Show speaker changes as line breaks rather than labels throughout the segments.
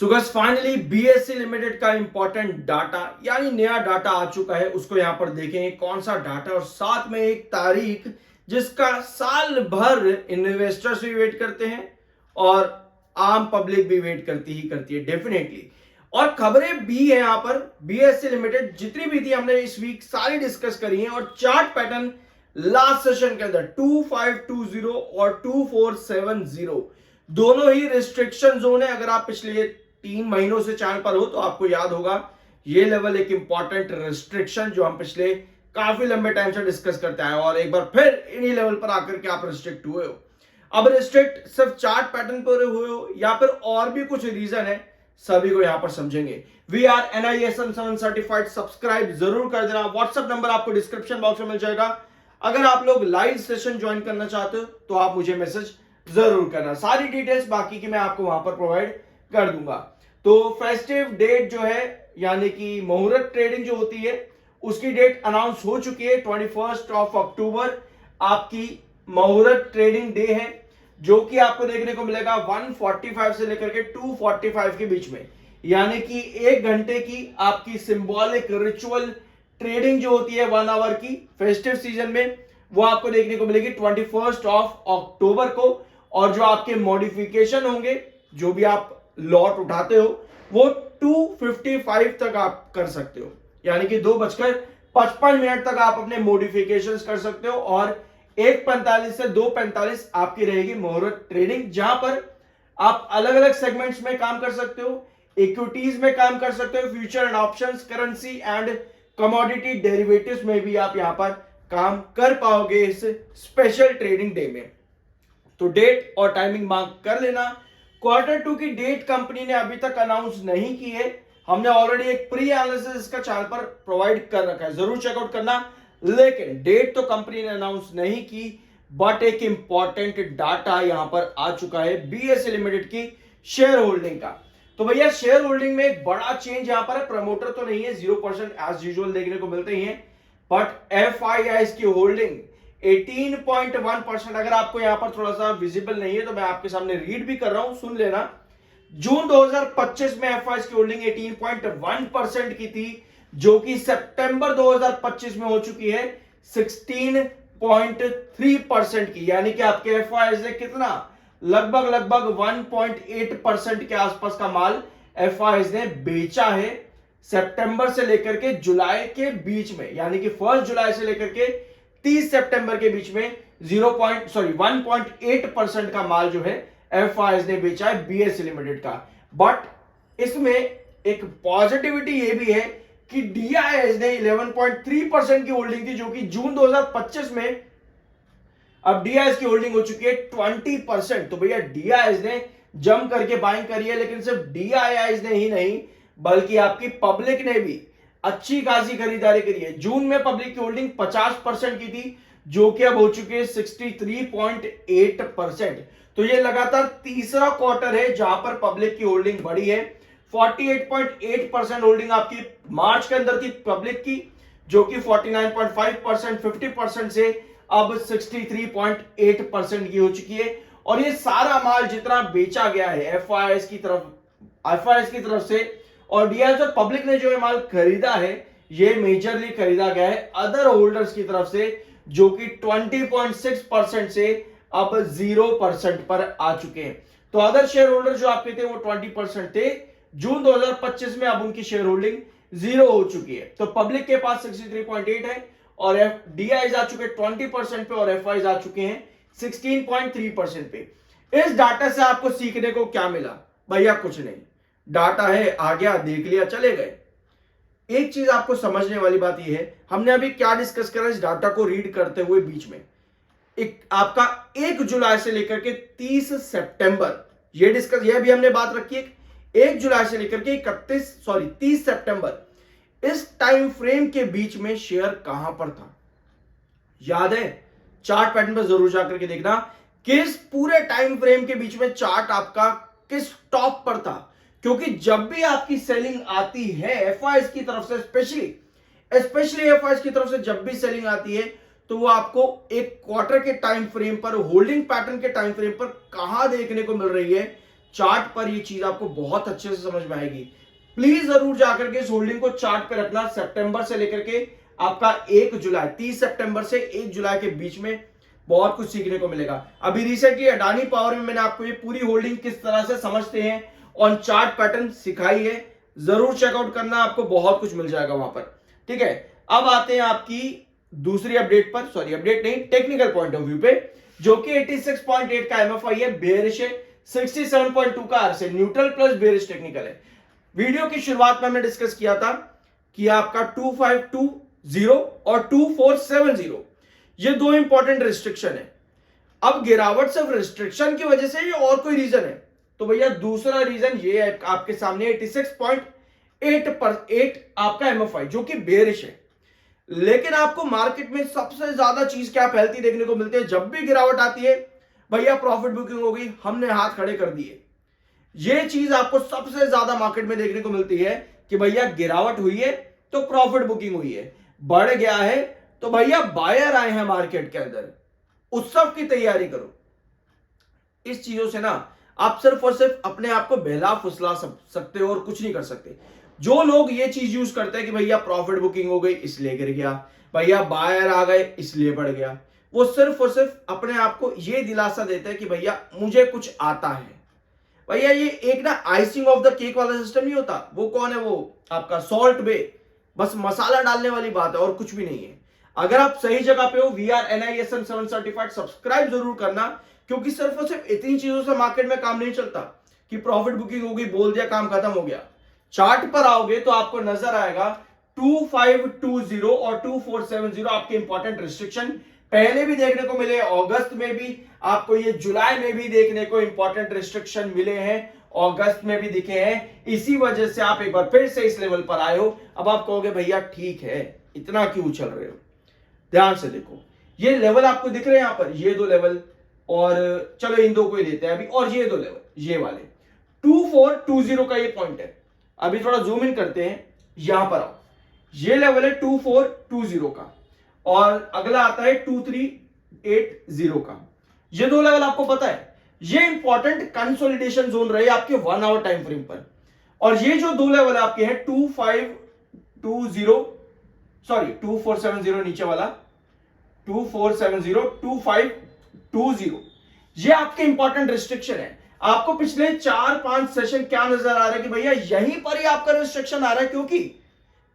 सुगस finally BSc limited का important data यानी नया डाटा आ चुका है, उसको यहां पर देखेंगे कौन सा डाटा और साथ में एक तारीख जिसका साल भर इन्वेस्टर्स भी वेट करते हैं और आम पब्लिक भी वेट करती है डेफिनेटली। और खबरें भी है यहां पर बीएससी लिमिटेड जितनी भी थी हमने इस वीक सारी डिस्कस करी है और चार्ट पैटर्न लास्ट सेशन के अंदर 2520 और 2470 दोनों ही रिस्ट्रिक्शन जोन है। अगर आप पिछले 3 महीनों से चैनल पर हो तो आपको याद होगा ये लेवल एक इंपॉर्टेंट रिस्ट्रिक्शन जो हम पिछले काफी लंबे टाइम से डिस्कस करते आए और एक बार फिर इन्हीं लेवल पर आकर के आप रिस्ट्रिक्ट हुए हो। अब रिस्ट्रिक्ट सिर्फ चार्ट पैटर्न पर हुए हो या फिर और भी कुछ रीजन है, सभी को यहां पर समझेंगे। We are NISM 7 certified, subscribe जरूर कर देना। व्हाट्सएप नंबर आपको डिस्क्रिप्शन बॉक्स में मिल जाएगा। अगर आप लोग लाइव सेशन ज्वाइन करना चाहते हो तो आप मुझे मैसेज जरूर करना। सारी डिटेल्स बाकी की मैं आपको वहां पर प्रोवाइड कर दूंगा। तो फेस्टिव डेट जो है यानी कि मुहूर्त ट्रेडिंग जो होती है उसकी डेट अनाउंस हो चुकी है। 21 अक्टूबर आपकी मुहूर्त ट्रेडिंग डे है जो कि आपको देखने को मिलेगा 1:45 से लेकर के 2:45 के बीच में, यानी कि 1 घंटे की आपकी सिंबॉलिक रिचुअल ट्रेडिंग जो होती है 1 आवर की फेस्टिव सीजन में वो आपको देखने को मिलेगी 21 अक्टूबर को। और जो आपके मॉडिफिकेशन होंगे, जो भी आप लॉट उठाते हो वो 2:55 तक आप कर सकते हो, यानी कि 2:55 तक आप अपने मॉडिफिकेशंस कर सकते हो। और 1:45 से 2:45 आपकी रहेगी मुहूर्त ट्रेडिंग, जहां पर आप अलग अलग सेगमेंट्स में काम कर सकते हो, इक्विटीज में काम कर सकते हो, future and options, currency and commodity derivatives में भी आप यहां पर काम कर पाओगे इस स्पेशल ट्रेडिंग डे में। तो डेट और टाइमिंग मार्क कर लेना। Q2 की डेट कंपनी ने अभी तक अनाउंस नहीं की है। हमने ऑलरेडी एक प्री एनालिसिस इसका चैनल पर प्रोवाइड कर रखा है, जरूर चेकआउट करना। लेकिन डेट तो कंपनी ने अनाउंस नहीं की, बट एक इंपॉर्टेंट डाटा यहां पर आ चुका है बीएससी लिमिटेड की शेयर होल्डिंग का। तो भैया शेयर होल्डिंग में एक बड़ा चेंज यहां पर है। प्रमोटर तो नहीं है, 0% एज यूजुअल देखने को मिलते ही हैं, बट FIIs की होल्डिंग 18.1%। अगर आपको यहां पर थोड़ा सा विजिबल नहीं है तो मैं आपके सामने रीड भी कर रहा हूं, सुन लेना। जून 2025 में FIIs की होल्डिंग 18.1% की थी, जो कि सितंबर 2025 में हो चुकी है 16.3% की, यानी कि आपके FIIs ने कितना लगभग 1.8% के आसपास का माल FIIs ने बेचा है सितंबर से लेकर के जुलाई के बीच में, यानी कि 1 जुलाई से लेकर के 30 सितंबर के बीच में 1.8% का माल जो है FIIs ने बेचा है बीएससी लिमिटेड का। बट इसमें एक पॉजिटिविटी ये भी है कि DIIs ने 11.3% की होल्डिंग थी, जो कि जून 2025 में अब DIIs की होल्डिंग हो चुकी है 20%। तो भैया DIIs ने जम करके बाइंग करी है, लेकिन सिर्फ DIIs ने ही नहीं बल्कि आपकी पब्लिक ने भी अच्छी खासी खरीदारी करी है। जून में पब्लिक की होल्डिंग 50% की थी, जो कि अब हो चुकी है 63.8%। तो ये लगातार तीसरा क्वार्टर है जहां पर पब्लिक की होल्डिंग बढ़ी है। 48.8% होल्डिंग आपकी मार्च के अंदर थी पब्लिक की, जो कि 49.5%, 50% से अब 63.8% की हो चुकी है। और ये सारा माल जितना बेचा गया है FIIs की तरफ से और DIIs और पब्लिक ने जो ये माल खरीदा है, ये मेजरली खरीदा गया है अदर होल्डर्स की तरफ से, जो कि 20.6% से अब 0% पर आ चुके हैं। तो अदर शेयर होल्डर जो आपके थे वो 20% थे जून 2025 में, अब उनकी शेयर होल्डिंग 0 हो चुकी है। तो पब्लिक के पास 63.8 है और DIIs आ चुके 20% पे और FIIs आ चुके हैं 16.3% पे। इस डाटा से आपको सीखने को क्या मिला? भैया कुछ नहीं, डाटा है, आ गया, देख लिया, चले गए। एक चीज आपको समझने वाली बात यह है, हमने अभी क्या डिस्कस करा इस डाटा को रीड करते हुए बीच में, एक आपका 1 जुलाई से लेकर के 30 सितंबर ये भी हमने बात रखी है। 1 जुलाई से लेकर के 30 सितंबर इस टाइम फ्रेम के बीच में शेयर कहां पर था, याद है? चार्ट पैटर्न पर जरूर जाकर के देखना किस पूरे टाइम फ्रेम के बीच में चार्ट आपका किस टॉप पर था। क्योंकि जब भी आपकी सेलिंग आती है FIIs की तरफ से, स्पेशली FIIs की तरफ से जब भी सेलिंग आती है तो वो आपको एक क्वार्टर के टाइम फ्रेम पर, होल्डिंग पैटर्न के टाइम फ्रेम पर कहां देखने को मिल रही है? चार्ट पर ये चीज आपको बहुत अच्छे से समझ में आएगी। प्लीज जरूर जाकर के इस होल्डिंग को चार्ट पे रखना। सितंबर से लेकर के आपका 1 जुलाई 30 सितंबर से 1 जुलाई के बीच में बहुत कुछ सीखने को मिलेगा। अभी रिसेंटली अडानी पावर में मैंने आपको ये पूरी होल्डिंग किस तरह से समझते हैं ऑन चार्ट पैटर्न सिखाई है, जरूर चेकआउट करना, आपको बहुत कुछ मिल जाएगा वहां पर। ठीक है, अब आते हैं आपकी दूसरी अपडेट पर, सॉरी अपडेट नहीं, टेक्निकल पॉइंट ऑफ व्यू पे, जो कि 86.8 का एमएफआई है, बेयरिश है, 67.2 का आरएस है, न्यूट्रल प्लस बेयरिश टेक्निकल है। वीडियो की शुरुआत में हमने डिस्कस किया था कि आपका 2520 और 2470 ये दो इंपॉर्टेंट रिस्ट्रिक्शन है। अब गिरावट सिर्फ रिस्ट्रिक्शन की वजह से या और कोई रीजन है? तो भैया दूसरा रीजन ये है आपके सामने 86.8 आपका एमएफआई जो कि बेयरिश है। लेकिन आपको मार्केट में सबसे ज्यादा चीज क्या फैलती देखने को मिलती है, जब भी गिरावट आती है भैया प्रॉफिट बुकिंग हो गई, हमने हाथ खड़े कर दिए। ये चीज आपको सबसे ज्यादा मार्केट में देखने को मिलती है कि भैया गिरावट हुई है तो प्रॉफिट बुकिंग हुई है, बढ़ गया है तो भैया बायर आए हैं मार्केट के अंदर, उत्सव की तैयारी करो। इस चीजों से ना आप सिर्फ और सिर्फ अपने आप को बहला फुसला सकते हो और कुछ नहीं कर सकते। जो लोग ये चीज यूज करते हैं कि भैया प्रॉफिट बुकिंग हो गई इसलिए गिर गया, भैया बायर आ गए इसलिए बढ़ गया, वो सिर्फ और सिर्फ अपने आप को ये दिलासा देते हैं कि भैया मुझे कुछ आता है। भैया ये एक ना आइसिंग ऑफ द केक वाला सिस्टम नहीं होता, वो कौन है, वो आपका सॉल्ट बे, बस मसाला डालने वाली बात है और कुछ भी नहीं है। अगर आप सही जगह पे हो, VRNISM 7 सर्टिफाइड, सब्सक्राइब जरूर करना, क्योंकि सिर्फ और सिर्फ इतनी चीजों से मार्केट में काम नहीं चलता कि प्रॉफिट बुकिंग हो गई, बोल दिया, काम खत्म हो गया। चार्ट पर आओगे तो आपको नजर आएगा 2520 और 2470 आपके इंपॉर्टेंट रिस्ट्रिक्शन पहले भी देखने को मिले, अगस्त में भी आपको, ये जुलाई में भी देखने को इंपॉर्टेंट रिस्ट्रिक्शन मिले हैं, अगस्त में भी दिखे हैं। इसी वजह से आप एक बार फिर से इस लेवल पर आए हो। अब आप कहोगे भैया ठीक है, इतना क्यों उछल रहे हो? ध्यान से देखो, ये लेवल आपको दिख रहे हैं यहां पर, ये दो लेवल, और चलो इन दो को ही लेते हैं अभी, और ये दो लेवल, ये वाले 2420 का ये पॉइंट है। अभी थोड़ा जूम इन करते हैं, यहां पर आओ, ये लेवल है 2420 का, और अगला आता है 2380 का। ये दो लेवल आपको पता है, ये इंपॉर्टेंट कंसोलिडेशन जोन रहे आपके 1 आवर टाइम फ्रेम पर। और ये जो दो लेवल आपके हैं 2470 नीचे वाला 2470 2520, ये आपके इंपॉर्टेंट रिस्ट्रिक्शन है। आपको पिछले 4-5 सेशन क्या नजर आ रहा है कि भैया यहीं पर ही आपका रिस्ट्रिक्शन आ रहा है, क्योंकि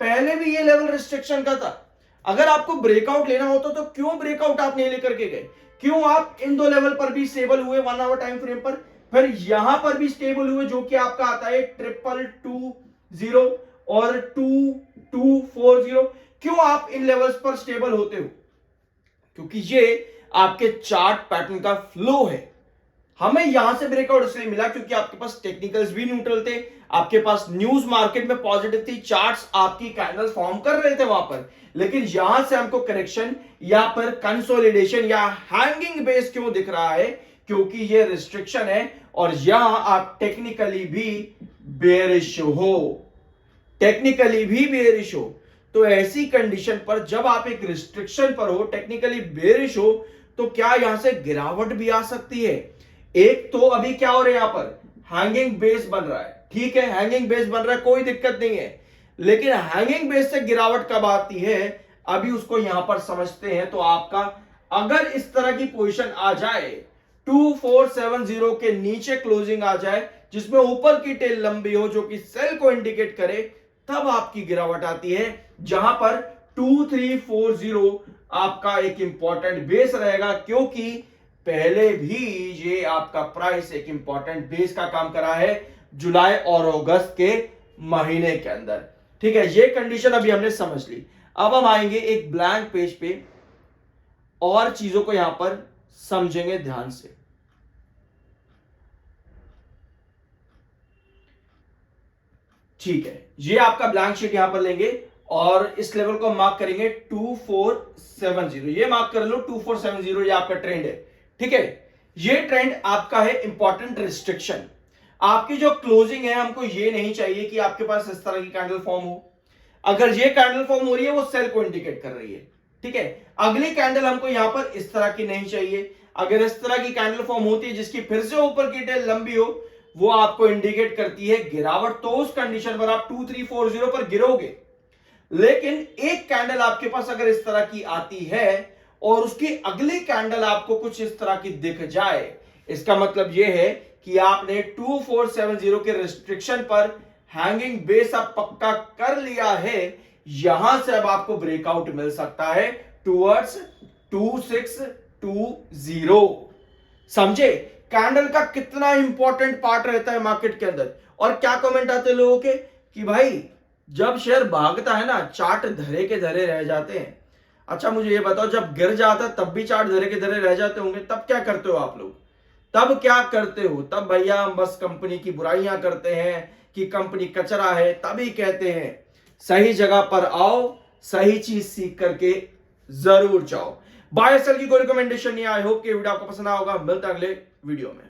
पहले भी ये लेवल रिस्ट्रिक्शन का था। अगर आपको ब्रेकआउट लेना होता तो क्यों ब्रेकआउट आप नहीं लेकर के गए? क्यों आप इन दो लेवल पर भी स्टेबल हुए 1 आवर टाइम फ्रेम पर, फिर यहां पर भी स्टेबल हुए जो कि आपका आता है 2220 और 2240? क्यों आप इन लेवल्स पर स्टेबल होते हो? क्योंकि ये आपके चार्ट पैटर्न का फ्लो है। हमें यहां से ब्रेकआउट इसलिए मिला क्योंकि आपके पास टेक्निकल्स भी न्यूट्रल थे, आपके पास न्यूज मार्केट में पॉजिटिव थी, चार्ट्स आपकी कैंडल फॉर्म कर रहे थे वहां पर, लेकिन यहां से हमको करेक्शन या पर कंसोलिडेशन या हैंगिंग बेस क्यों दिख रहा है? क्योंकि ये रिस्ट्रिक्शन है और यहां आप टेक्निकली भी बेयरिश हो, टेक्निकली भी बेयरिश हो। तो ऐसी कंडीशन पर जब आप एक रिस्ट्रिक्शन पर हो, टेक्निकली बेयरिश हो, तो क्या यहां से गिरावट भी आ सकती है? एक तो अभी क्या हो रहा है, यहां पर हैंगिंग बेस बन रहा है, ठीक है, हैंगिंग बेस बन रहा है, कोई दिक्कत नहीं है, लेकिन हैंगिंग बेस से गिरावट कब आती है अभी उसको यहां पर समझते हैं। तो आपका अगर इस तरह की पोजीशन आ जाए, 2470 के नीचे क्लोजिंग आ जाए जिसमें ऊपर की टेल लंबी हो जो कि सेल को इंडिकेट करे, तब आपकी गिरावट आती है, जहां पर 2340 आपका एक इंपॉर्टेंट बेस रहेगा, क्योंकि पहले भी ये आपका प्राइस एक इंपॉर्टेंट बेस का काम करा है जुलाई और अगस्त के महीने के अंदर। ठीक है, ये कंडीशन अभी हमने समझ ली। अब हम आएंगे एक ब्लैंक पेज पे और चीजों को यहां पर समझेंगे ध्यान से। ठीक है, ये आपका ब्लैंक शीट यहां पर लेंगे और इस लेवल को मार्क करेंगे 2470, ये मार्क कर लो 2470, ये आपका ट्रेंड है। ठीक है, ये ट्रेंड आपका है इंपॉर्टेंट रिस्ट्रिक्शन। आपकी जो क्लोजिंग है, हमको ये नहीं चाहिए कि आपके पास इस तरह की कैंडल फॉर्म हो। अगर ये कैंडल फॉर्म हो रही है वो सेल को इंडिकेट कर रही है। ठीक है, अगली कैंडल हमको यहां पर इस तरह की नहीं चाहिए। अगर इस तरह की कैंडल फॉर्म होती है जिसकी फिर से ऊपर की टेल लंबी हो, वो आपको इंडिकेट करती है गिरावट, तो उस कंडीशन पर आप 2340 पर गिरोगे। लेकिन एक कैंडल आपके पास अगर इस तरह की आती है और उसकी अगली कैंडल आपको कुछ इस तरह की दिख जाए, इसका मतलब यह है कि आपने 2470 के रिस्ट्रिक्शन पर हैंगिंग बेस अब पक्का कर लिया है। यहां से अब आपको ब्रेकआउट मिल सकता है टुवर्ड्स 2620। समझे कैंडल का कितना इंपॉर्टेंट पार्ट रहता है मार्केट के अंदर। और क्या कमेंट आते हैं लोगों के कि भाई जब शेयर भागता है ना, चार्ट धरे के धरे रह जाते हैं। अच्छा मुझे ये बताओ, जब गिर जाता है तब भी चार्ट धरे के धरे रह जाते होंगे, तब क्या करते हो आप लोग? तब क्या करते हो? तब भैया हम बस कंपनी की बुराइयां करते हैं कि कंपनी कचरा है, तभी कहते हैं सही जगह पर आओ, सही चीज सीख करके जरूर जाओ। बाय सेल की कोई रिकमेंडेशन नहीं। आई होप कि वीडियो आपको पसंद आया होगा। मिलता है अगले वीडियो में।